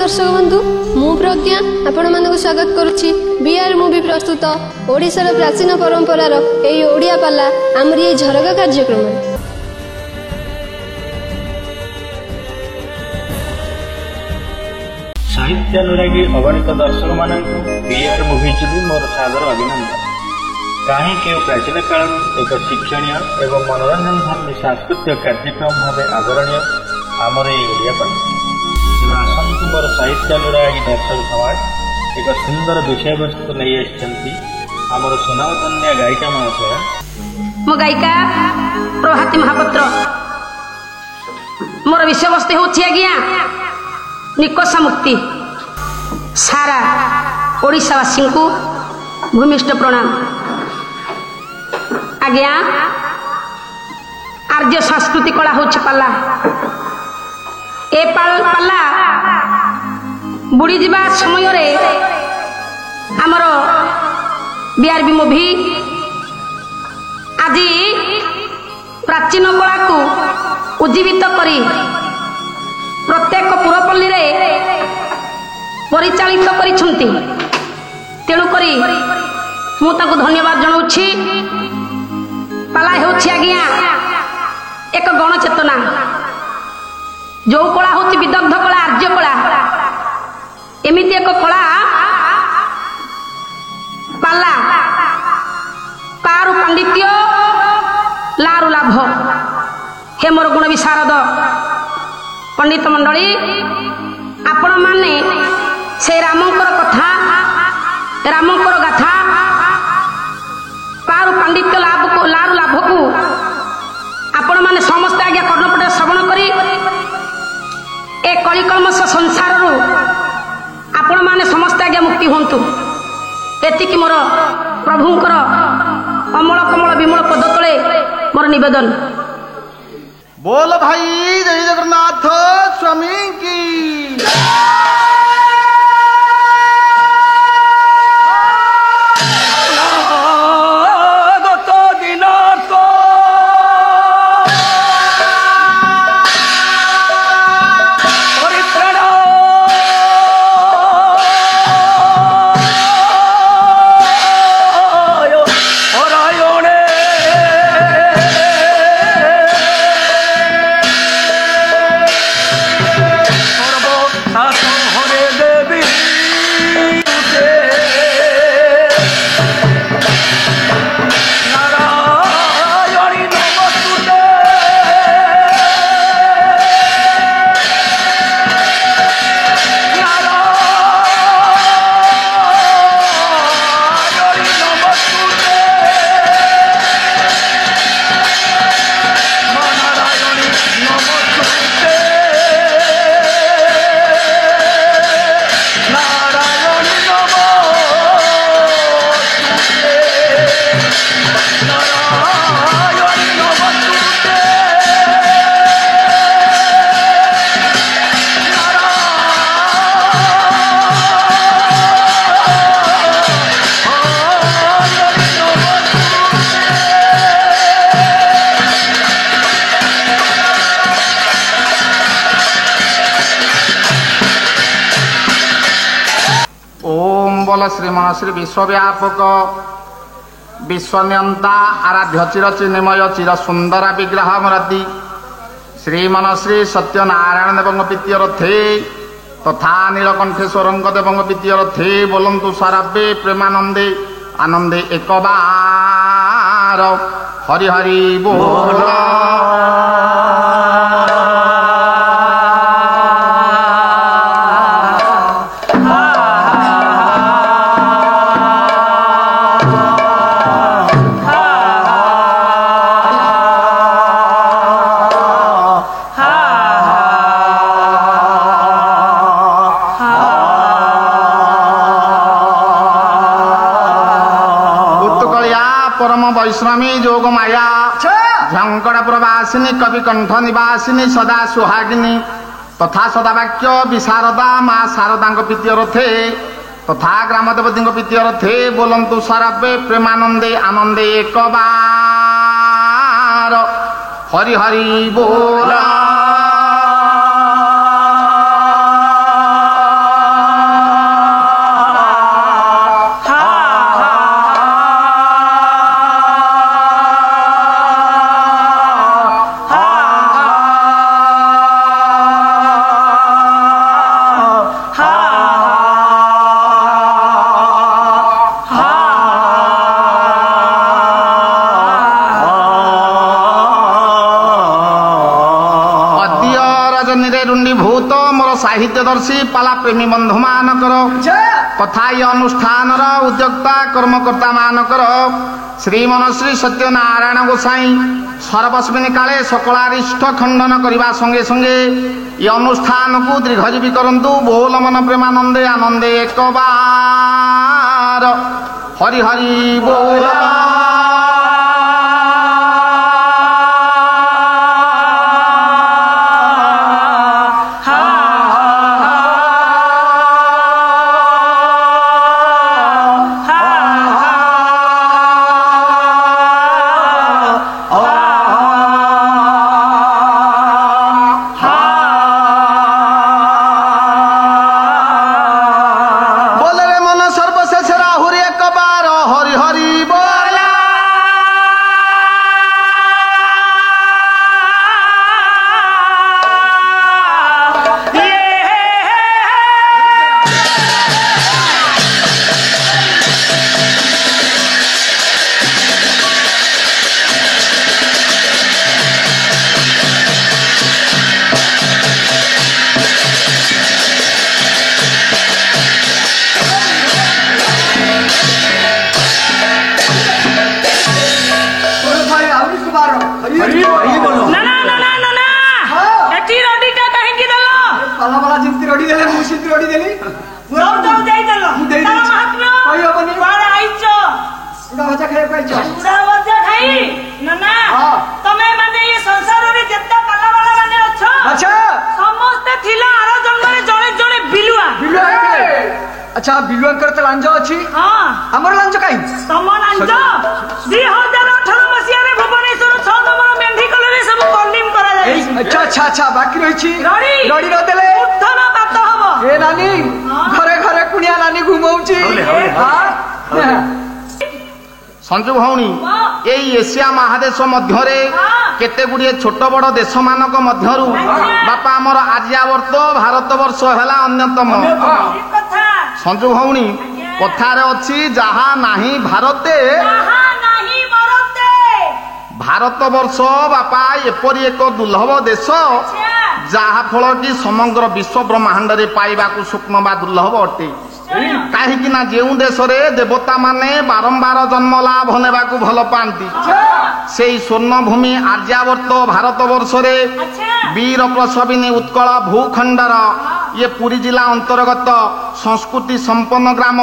दर्शक बंधु मु प्रज्ञा आपण मानक स्वागत करुच्ची बीआर मूवी प्रस्तुत ओडिशार प्राचीन परंपरार एई ओडिया पाला आमरी एई झरका कार्यक्रम। साहित्यानुरागी अगणित दर्शक मानक बीआर मूवी जोड़ी मोर सादर अभिनंदन। कहीं के प्राचीन काल एक शिक्षणीय एवं मनोरंजन धर्मी सांस्कृतिक कार्यक्रम भाव आदरणीय आमर ओडिया पाला आसंतु मोर साहित्यानुरागी दर्शक समाज एक सुंदर विषय वस्तु नहीं आसछंती आमर सुनामधन्य गायिका महाशय मो गायिका प्रभाती महापात्र। मोर विषय वस्तु होछि आज्ञा निकोषा मुक्ति। सारा ओडिशावासी को भूमिष्ठ प्रणाम। आज्ञा आर्य संस्कृति कला होछि पाला ए पाला बुड़ी जीवा समय रे आमर बीआरबी मूवी आज प्राचीन कला को उज्जीवित करी प्रत्येक पुरपल्ली रे परिचालित करिछंती। तेणु करी मु ताको धन्यवाद जणाउछि। पाला हेउछि आज्ञा एक गण चेतना जो कला होची विदग्ध कला आर्य कला एमिति एक कला पाला कारु पांडित्य लारु लाभ। हे मोर गुण विशारद पंडित मंडली आपण माने से रामंकर कथा रामंकर गाथा कारु पांडित्य लाभ को लारु लाभ को आपण माने समस्त आज्ञा कर्णपटे श्रवण करी ए कलिकल्मष संसार आपण माने समस्त आज्ञा मुक्ति होंतु एतिकी मोर प्रभुंकर अमल कमल विमल पद तले मोर निवेदन। बोल भाई जय जगन्नाथ स्वामी की। श्रीमन श्री विश्वव्यापक विश्वनियंता आराध्य चिर चिन्मय चिर सुंदर विग्रह मूर्ति श्रीमन श्री सत्यनारायण देव प्रीत्यर्थे तथा नीलकंठेश्वर देव प्रीत्यर्थे बोलंतु साराबे प्रेमानंदे आनंदे एक बार हरि हरि बोल। वैष्णवी जोग माया झंकड़ प्रवासिनी कवि कंठ निवासिनी सदा सुहागिनी तथा सदावाक्य विशारदा माँ शारदा प्रीत्यर्थे तथा ग्राम देवती प्रीत्यर्थे बोलंतु साराबे प्रेमानंदे आनंदे एक बार हरि हरि बोल। ସାହିତ୍ୟଦର୍ଶୀ ପାଲା ପ୍ରେମୀ ବନ୍ଧୁ ମାନଙ୍କର ତଥା ଏ ଅନୁଷ୍ଠାନର ଉଦ୍ୟୋକ୍ତା କର୍ମକର୍ତ୍ତା ମାନଙ୍କର ଶ୍ରୀମନଶ୍ରୀ ସତ୍ୟନାରାୟଣ ଗୋସାଇଁ ସର୍ବସ୍ମିନୀ କାଳେ ସକଳାରିଷ୍ଟ ଖଣ୍ଡନ କରିବା ସଙ୍ଗେ ସଙ୍ଗେ ଏ ଅନୁଷ୍ଠାନକୁ ଦୀର୍ଘଜୀବୀ କରନ୍ତୁ। ବୋଲ ମନ ପ୍ରେମାନନ୍ଦେ ଆନନ୍ଦେ ଏକବାର ହରି ହରି ବୋଲ। अच्छा बिलुआंकर तो लांज अछि हां हमर लांज काई तम लांज 2018 मसिया रे भुवनेश्वर 6 नंबर मेंढी कलरे सब कॉलिंग करा जाय। अच्छा अच्छा अच्छा बाकी रही छी रडी रडी न देले उठना बात हबो ए नानी घरे घरे कुनिया नानी घुमौची हां संजू भौणी एई एशिया महादेश मध्यरे केते गुड़िए छोट बड़ देश मानक मध्यरु बापा हमर आर्यावर्त भारतवर्ष हैला अन्यतम। संजू भौणी कथारे अछि जहा नाही भारते भारतवर्ष बापा एपरी एक दुर्लभ देश जहा फल कि समग्र विश्व ब्रह्मांड रे पाइबाकू स्वप्न बा दुर्लभ अटे। कहीं ना जो देश रे देवता माने बारंबार जन्म लाभ नेबाकू भल पाती से स्वर्ण भूमि आर्यावर्त भारतवर्ष रे वीर प्रसविनी उत्कल भूखंडर ये पुरी जिला अंतर्गत संस्कृति संपन्न ग्राम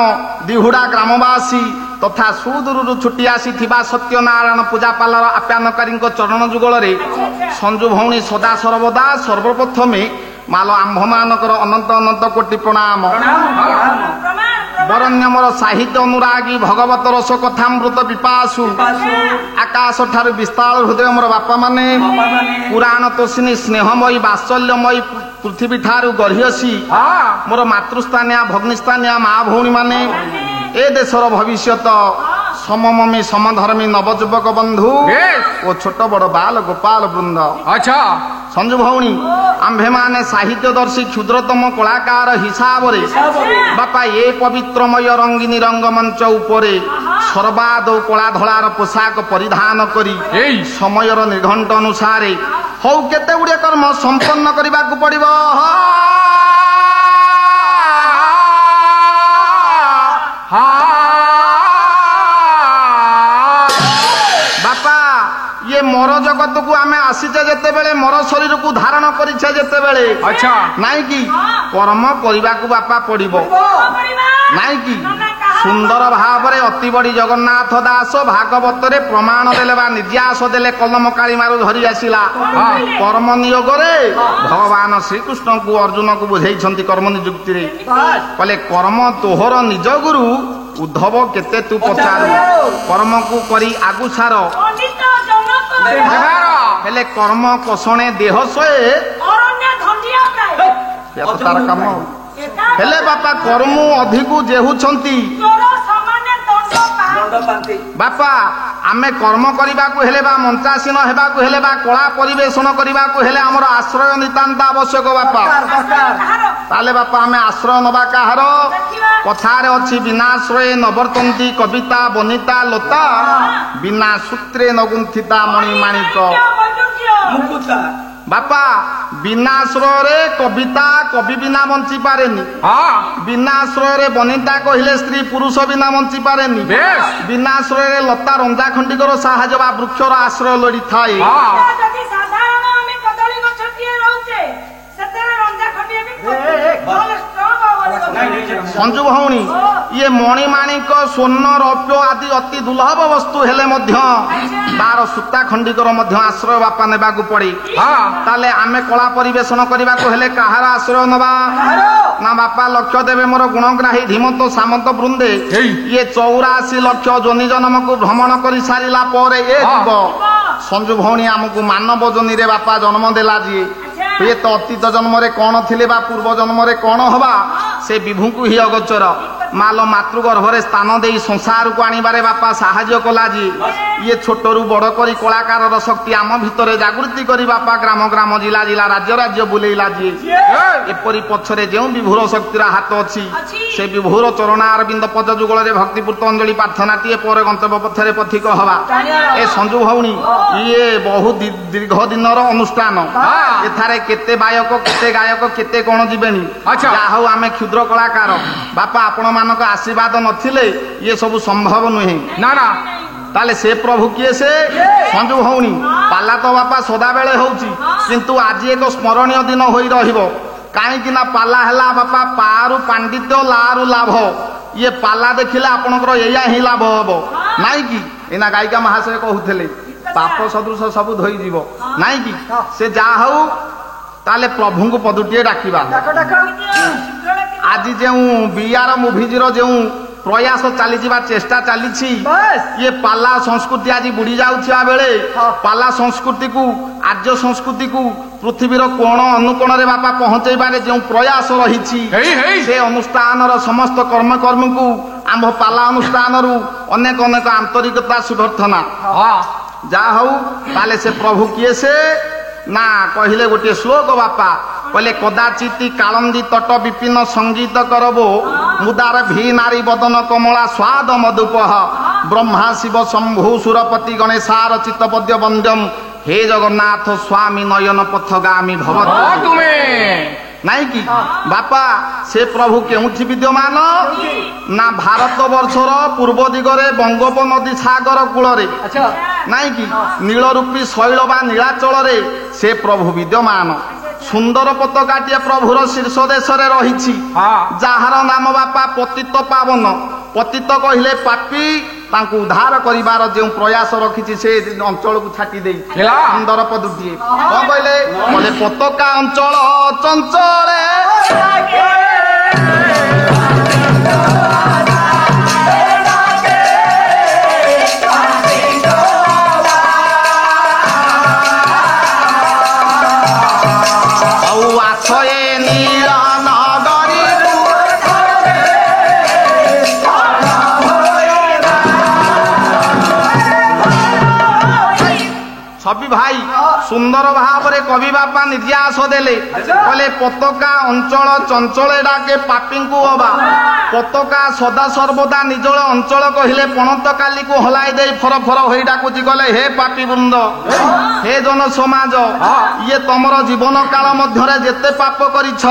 दिहुड़ा ग्रामवासी तथा सुदूर छुटी आसी सत्यनारायण पूजापालर आप्यानकारी चरण जुगल संजू भौणी सदा सर्वदा सर्वप्रथमे माल आंभ मानकर अनंत अनंत कोटि प्रणाम। बरण्यमर साहित्य अनुरागी भगवत रस कथामृत पिपासु आकाश ठार विस्तार हृदय मोर बापा माने पुराण तोषिनी स्नेहमयी वात्सल्यमयी पृथ्वी ठारू गढ़ियसी मोर मातृस्थानिया भग्निस्थानिया माँ भौणी माने ए देशर भविष्यत समममी समधर्मी नवजुवक बंधु ओ छोट बड़ बाल गोपाल वृंद। अच्छा संजू भौणी आंभे माने साहित्यदर्शी क्षुद्रतम कलाकार हिसाब रे बापा ये पवित्रमय रंगिनी रंगमंच उपरे सर्वाद कला धलार पोशाक परिधान करी समयर निर्घंट अनुसारे हौ केते गुड़िए कर्म संपन्न करने को पड़िबो। बापा ये मोर जगत को आमे आसीचे जेते बेले मोर शरीर को धारण करिछे जेते बेले अच्छा नाई कि कर्म करबा को बापा पड़िबो नाई कि सुंदर भाव रे अति बड़ी जगन्नाथ दास भागवत रे प्रमाण देले बा निर्यास देले कलम काली मारू धरी आसिला कर्म नियोग रे भगवान श्री कृष्ण को अर्जुन को बुझाइछंती कर्म नियुक्ति रे कहले कर्म तोहर निज गुरु उद्धव केते तू पचारू कर्म को करी आगु सार हेले कर्म कोषणे देह सोए तार काम हेले बापा कर्म अधिक जेहुछंती बापा आमे कर्म करने को हेले बा मंत्रासीन हेबा को हेले बा कला परिवेशन करने को हेले हमर आश्रय नितांत आवश्यक बापा ताले बापा आमे आश्रय नबा काहार कथारे अछि विनाश्रय नवर्तंती कविता बनिता लता बिना सूत्रे नगुंथिता मणि माणिक ବାପା ବିନା ଆଶ୍ରୟରେ କବିତା କବି ବିନା ବଞ୍ଚି ପାରେନି। ବିନା ଆଶ୍ରୟରେ ବନିତା କହିଲେ ସ୍ତ୍ରୀ ପୁରୁଷ ବିନା ବଞ୍ଚି ପାରେନି। ବିନା ଆଶ୍ରୟରେ ଲତା ରଞ୍ଜା ଖଣ୍ଡିକର ସାହାଯ୍ୟ ବା ବୃକ୍ଷର ଆଶ୍ରୟ ଲୋଡ଼ିଥାଏ। ଯଦି ସାଧାରଣ ଆମେ କଦଳୀ ଗଛଟିଏ ରହୁଛେ ସେଥିରେ ରଞ୍ଜା ଖଣ୍ଡିଏ ବି ଭଲ ଷ୍ଟ୍ରଙ୍ଗ ହବ। ସଞ୍ଜୁ ଭଉଣୀ ଇଏ ମଣିମାଣିକ ସ୍ୱର୍ଣ୍ଣ ରୌପ୍ୟ ଆଦି ଅତି ଦୁର୍ଲଭ ବସ୍ତୁ ହେଲେ ମଧ୍ୟ ତାର ସୂତା ଖଣ୍ଡିକର ମଧ୍ୟ ଆଶ୍ରୟ ବାପା ନେବାକୁ ପଡେ। ତାହେଲେ ଆମେ କଳା ପରିବେଷଣ କରିବାକୁ ହେଲେ କାହାର ଆଶ୍ରୟ ନେବା? ନା ବାପା ଲକ୍ଷ୍ୟ ଦେବେ ମୋର ଗୁଣଗ୍ରାହୀ ଧୀମନ୍ତ ସାମନ୍ତ ବୃନ୍ଦେ ଇଏ 84 ଲକ୍ଷ ଯୋନି ଜନ୍ମକୁ ଭ୍ରମଣ କରି ସାରିଲା ପରେ ଏ ଯୁଗ ସଞ୍ଜୁ ଭଉଣୀ ଆମକୁ ମାନବ ଯୋନିରେ ବାପା ଜନ୍ମ ଦେଲା ଯିଏ ହୁଏ ତ ଅତୀତ ଜନ୍ମରେ କଣ ଥିଲେ ବା ପୂର୍ବ ଜନ୍ମରେ କଣ ହବା ସେ ବିଭୁଙ୍କୁ ହିଁ ଅଗୋଚର। ମାଲ ମାତୃଗର୍ଭରେ ସ୍ଥାନ ଦେଇ ସଂସାରକୁ ଆଣିବାରେ ବାପା ସାହାଯ୍ୟ କଲା ଯିଏ ଇଏ ଛୋଟରୁ ବଡ କରି କଳାକାରର ଶକ୍ତି ଆମ ଭିତରେ ଜାଗୃତି କରି ବାପା ଗ୍ରାମ ଗ୍ରାମ ଜିଲ୍ଲା ଜିଲ୍ଲା ରାଜ୍ୟ ରାଜ୍ୟ ବୁଲେଇଲା ଯିଏ ଏପରି ପଛରେ ଯେଉଁ ବିଭୁର ଶକ୍ତିର ହାତ ଅଛି ସେ ବିଭୁର ଚରଣାରବିନ୍ଦ ପଦ ଯୁଗଳରେ ଭକ୍ତିପୂର୍ତ୍ତ ଅଞ୍ଜଳି ପ୍ରାର୍ଥନାଟିଏ ପରେ ଗନ୍ତବ୍ୟ ପଥରେ ପଥିକ ହବା। ଏ ସଞ୍ଜୁ ଭଉଣୀ ଇଏ ବହୁ ଦୀର୍ଘ ଦିନର ଅନୁଷ୍ଠାନ। ଏଠାରେ କେତେ ବାୟକ କେତେ ଗାୟକ କେତେ କଣ ଯିବେନି। ଯାହା ହଉ ଆମେ କ୍ଷୁଦ୍ର କଳାକାର ବାପା ଆପଣ ମାନଙ୍କ ଆଶୀର୍ବାଦ ନଥିଲେ ଇଏ ସବୁ ସମ୍ଭବ ନୁହେଁ। ନା ନା ତାହେଲେ ସେ ପ୍ରଭୁ କିଏ? ସେ ସଞ୍ଜୁ ଭଉଣୀ। ପାଲା ତ ବାପା ସଦାବେଳେ ହଉଛି କିନ୍ତୁ ଆଜି ଏକ ସ୍ମରଣୀୟ ଦିନ ହୋଇ ରହିବ। କାହିଁକି ନା ପାଲା ହେଲା ବାପା ପାରୁ ପାଣ୍ଡିତ୍ୟ ଲାରୁ ଲାଭ। ଇଏ ପାଲା ଦେଖିଲେ ଆପଣଙ୍କର ଏଇଆ ହିଁ ଲାଭ ହବ ନାଇଁ କି? ଏଇନା ଗାୟିକା ମହାଶୟ କହୁଥିଲେ ପାପ ସଦୃଶ ସବୁ ଧୋଇଯିବ ନାଇଁ କି? ସେ ଯାହା ହଉ ତାହେଲେ ପ୍ରଭୁଙ୍କୁ ପଦୁଟିଏ ଡାକିବା। ଆଜି ଯେଉଁ ବିଆର ମୁଭିଜର ଯେଉଁ ପ୍ରୟାସ ଚାଲିଛି ବା ଚେଷ୍ଟା ଚାଲିଛି ଇଏ ପାଲା ସଂସ୍କୃତି ଆଜି ବୁଡି ଯାଉଥିବା ବେଳେ ପାଲା ସଂସ୍କୃତିକୁ ଆର୍ଯ୍ୟ ସଂସ୍କୃତିକୁ ପୃଥିବୀର କୋଣ ଅନୁକୋଣରେ ବାପା ପହଞ୍ଚେଇବାରେ ଯେଉଁ ପ୍ରୟାସ ରହିଛି ସେ ଅନୁଷ୍ଠାନର ସମସ୍ତ କର୍ମକର୍ମୀଙ୍କୁ ଆମ୍ଭ ପାଲା ଅନୁଷ୍ଠାନରୁ ଅନେକ ଅନେକ ଆନ୍ତରିକତା ସୁଭର୍ଥନା। ଯାହା ହଉ ତାହେଲେ ସେ ପ୍ରଭୁ କିଏ? ସେ ନା କହିଲେ ଗୋଟିଏ ଶ୍ଲୋକ ବାପା କହିଲେ କଦାଚିତି କାଳନ୍ଦୀ ତଟ ବିପିନ ସଙ୍ଗୀତ କରବୋ ମୁଦାର ଭି ନାରୀ ବଦନ କମଳା ସ୍ୱାଦ ମଧୁପହ ବ୍ରହ୍ମା ଶିବ ଶମ୍ଭୁ ସୁରପତି ଗଣେଶାର ଚିତ୍ତପଦ୍ୟ ବନ୍ଦ୍ୟମ हे जगन्नाथ स्वामी नयन पथगामी भवत तुमे नाई कि बापा से प्रभु केउठी विद्यमान ना भारत वर्षर पूर्व दिगरे बंगोप नदी सागर कूलरे नाई कि नीलरूपी शैल बा नीलाचल रे से प्रभु विद्यमान सुंदर पताकाटिए प्रभुर शीर्ष देश रे रहिछि जाहार नाम बापा पतित पावन पतित कहिले पापी तांकु उद्धार करिवार जे प्रयास रखिछि से अंचल को छाटी देई सुंदर पदुटिए कोन कहले बोले पताका अंचल चंचले छवि भाई सुंदर भाव रे कवि बापा निर्यास देले कहले पताका अंचल चंचल डाके पापी को हवा पताका सदा सर्वदा निजल अंचल कहले पणत काली को हलाई दे फर फर होई डाकुची कहले हे पापी वृंद हे जन समाज ये तमर जीवन काल मध्यरे जेते पाप करिछ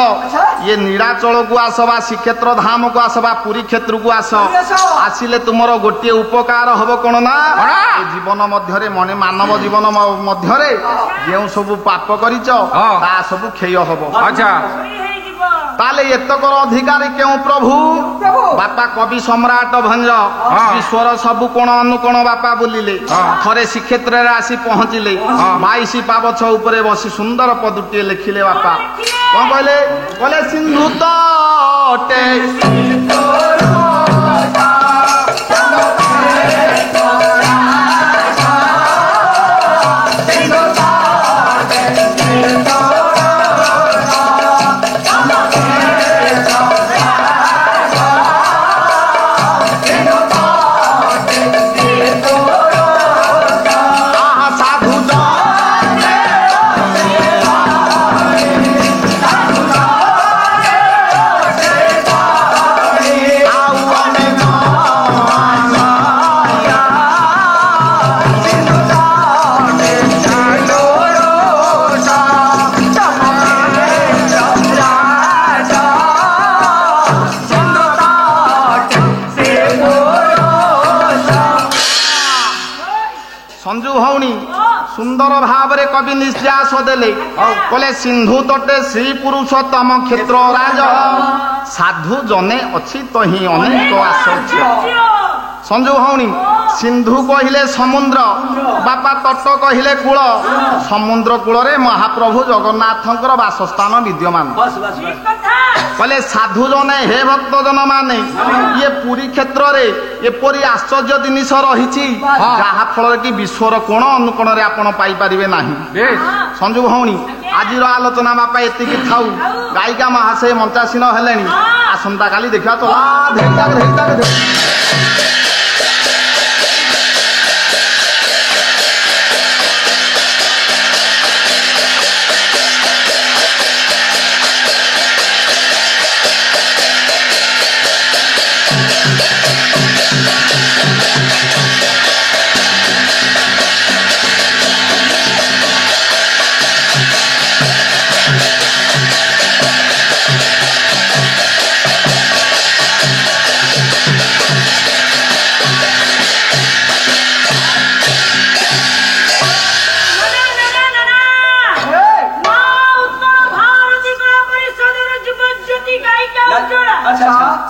ये नीलाचल को आसबा श्रीक्षेत्र धाम को आसबा पुरी क्षेत्र को आस आसिले तुमर गोटे उपकार हबो कोन ना ए जीवन मध्यरे मने मानव जीवन मध्यरे जेउ सब पाप करिछ ता सब क्षय हबो अच्छा ताले एतकर अधिकारी केउ प्रभु बापा कवि सम्राट भंज ईश्वर सब कोण अनुकोण बापा बुलिले थरे श्रीक्षेत्र रे आसी पहुंचिले 22 पावछ ऊपर बसी सुंदर पदुटिए लिखिले बापा कोन कहले कहले सिंधु तटे संजू भौणी सुंदर भाव कवि निश्वास देले कहले सिंधु तटे श्री पुरुषोत्तम क्षेत्र राज साधु जने अच्छी तो ही अनेक आश्चर्य संजू भौणी सिंधु कहले समुद्र बापा तट कहले कूल समुद्र कूल रे महाप्रभु जगन्नाथंकर वासस्थान विद्यमान कहले साधु जने हे भक्त जन माने ये पुरी क्षेत्र रे एपरी आश्चर्य जिनिस रही जहा फल कि विश्वर कोण अनुकोण रे आपण पाई परिबे नाही संजू भौणी आज आलोचना बापा एति थाऊ गायिका महाशय मंचासीन हेलेनी आसंता काली देखा चला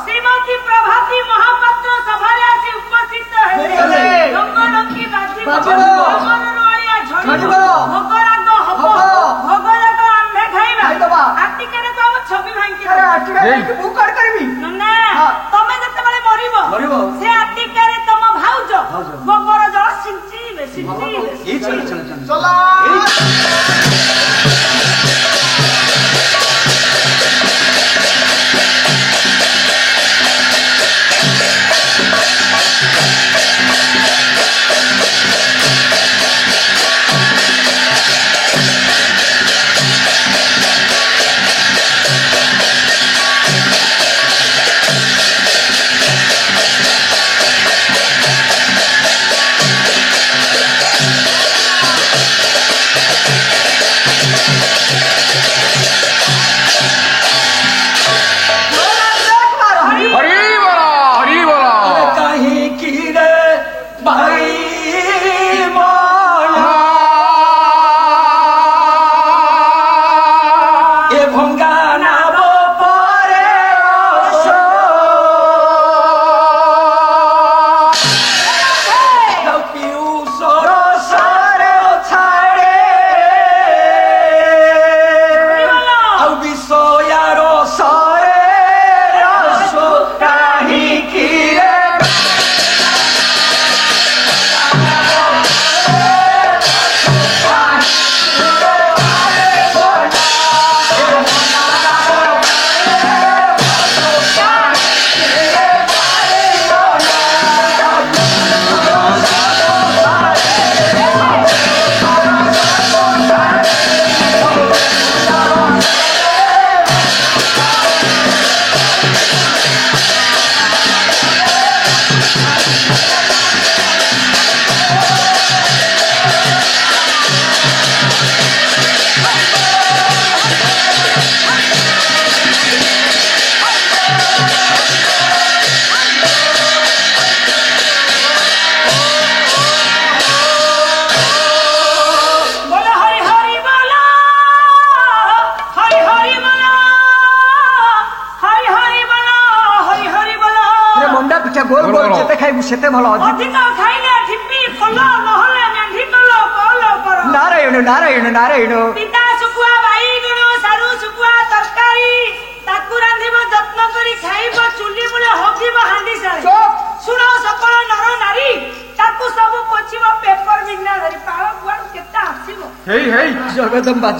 श्रीमती प्रभाती महापात्र सभारे आसी उपस्थित तमे जेतेबेले मरिबो से आटिकारे तम भाउज गोबर जल सिंचिबे चला सेते भल अधिक खाइले ठिपी कल नहले मेंढी कल कर नारायण नारायण नारायण पिता सुकुआ भाई गण सारू सुकुआ तरकारी ताकू रांधिब जत्न करी खाइब चुली मुले हगिब हांडी सारे सुनो सकल नर नारी ताकू सब पोछिब पेपर बिना धरी पाळ गुआर केता आसीबो हेई हेई जगदम्बा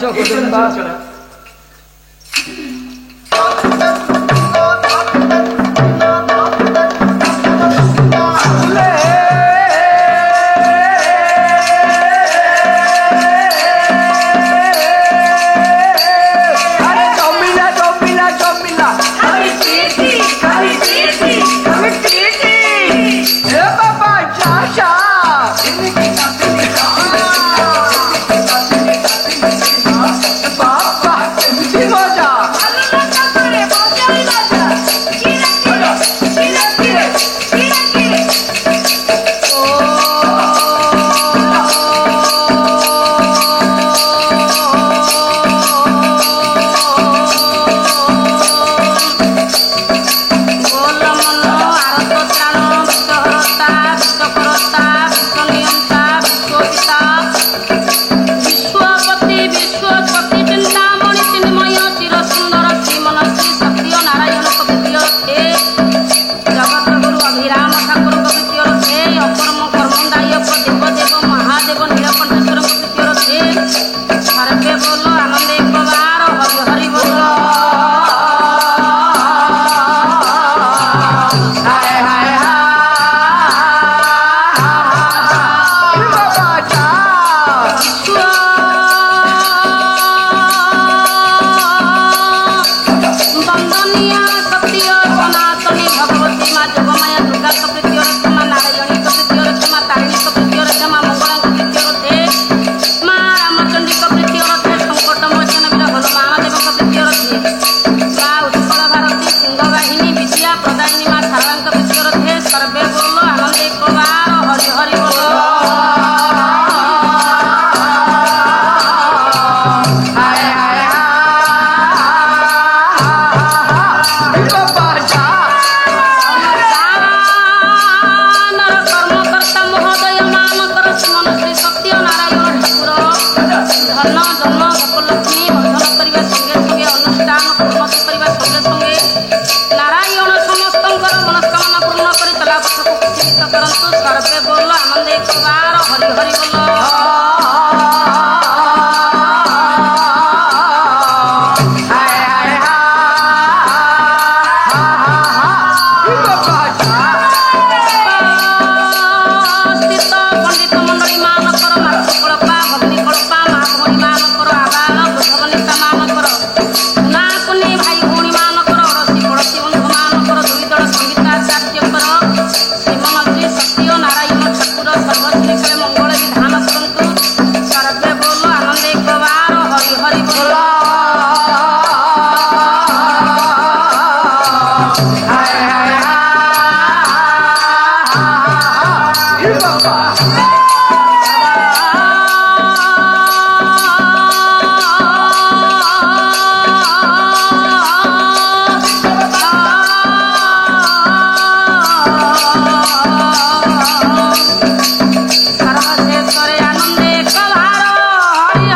Papa ବିଶ୍ୱକର୍ତ୍ତା ବିଶ୍ୱନିୟନ୍ତା ବିଶ୍ୱपिତା ବିଶ୍ୱପତି ବିଶ୍ୱପତି ଚିନ୍ତାମଣି ଚିନ୍ମୟ ଚିର ସୁନ୍ଦର ଶ୍ରୀମନ ଶ୍ରୀ ସତ୍ୟ ନାରାୟଣ କବିତୀୟ ରଥେ ଜଗତ ଗୁରୁ ଅଭିରାମ ଠାକୁର କବିତୀୟ ରଥେ ଅକର୍ମ କର୍ମଦାୟକ ଦେବଦେବ ମହାଦେବ ନୀଳକଣ୍ଠେଶ୍ୱର କବିତୀୟ ରଥେ ସର୍ବେ ବୋଲ ଆନନ୍ଦ ଏକବାର ହରି ହରି ବୋଲ বন্দনীয়া সত্য সনাতনী ভগবতী মা যোগমায়া দুর্গা কৃতীয় রথে মা নারায়ণী কৃতীয় রথে মা তারিণী কৃতীয় রথে মা মঙ্গলা কৃতীয় রথে মা রামচন্ডী কৃতীয় রথে সংকট মোচন বীর হনুমান দেব কৃতীয় রথে মা উৎকল ভারতী সিংহ বাহিনী বিদ্যা প্রদায়িনী মা সারদাঙ্ক কৃতীয় রথে সর্বে বল আনন্দ একবার হরি হরি বল কর্মকর্তা মহোদয় মানকর শ্রীমন শ্রী সত্য নারায়ণ ঠাকুর ধন জন্ম গোপলক্ষ্মী বর্ধন করিবা সঙ্গে সঙ্গে অনুষ্ঠান উন্নতি করিবা সঙ্গে সঙ্গে নারায়ণ সমস্তঙ্কর মনস্কামনা পূর্ণ করে চলা পথକୁ কুশিত করন্তু সর্বে বল আনন্দ একবার হরি হরি বল স্থিত পণ্ডিত মণ্ডলী ମାନଙ୍କର ମାତୃକଳପା ଭଗ୍ନୀ କଳପା ମା ଭଉଣୀ ମାନଙ୍କର ଆବାଳ ବୃଦ୍ଧବନିତା ମାନଙ୍କର କୁନା କୁନି ଭାଇ ଭଉଣୀ ମାନଙ୍କର ଅରସି ପଡ଼ୋଶୀ ବନ୍ଧୁ ମାନଙ୍କର ଦୁଇ ଦଳ ସଙ୍ଗୀତାଚାର୍ଯ୍ୟଙ୍କର ଶ୍ରୀମନ ଶ୍ରୀ ସତ୍ୟ ନାରାୟଣ ଠାକୁର ସର୍ବଶ୍ରୀକାଳେ ମଙ୍ଗଳ ବିଧାନ କରନ୍ତୁ ସର୍ବେ ବୋଲ ଆନନ୍ଦ ଏକବାର ହରି ହରି ବୋଲ সর্বশেষরে আনন্দে একবার হরি হরি বল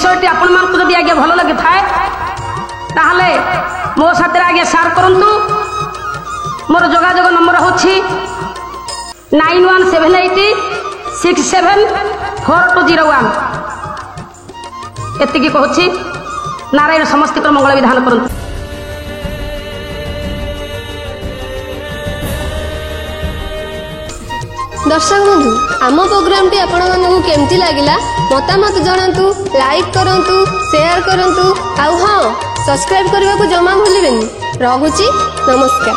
विषयटी आपण मानकु जदि आगे भल लगे थाए ताहले मो साथे आगे शेयर करंतु। मोर जोगाजोग नंबर होछि 9178674201। एतिकी कहछि नारायण समस्त मंगल विधान करंतु। दर्शक बंधु आम प्रोग्राम टी आपण मानकु केमती लागिला मतामत जणांतु, लाइक करंतु, शेयर करंतु, आउ हां सब्सक्राइब करबा को जमा भूलिबेनी। रहुछि नमस्कार।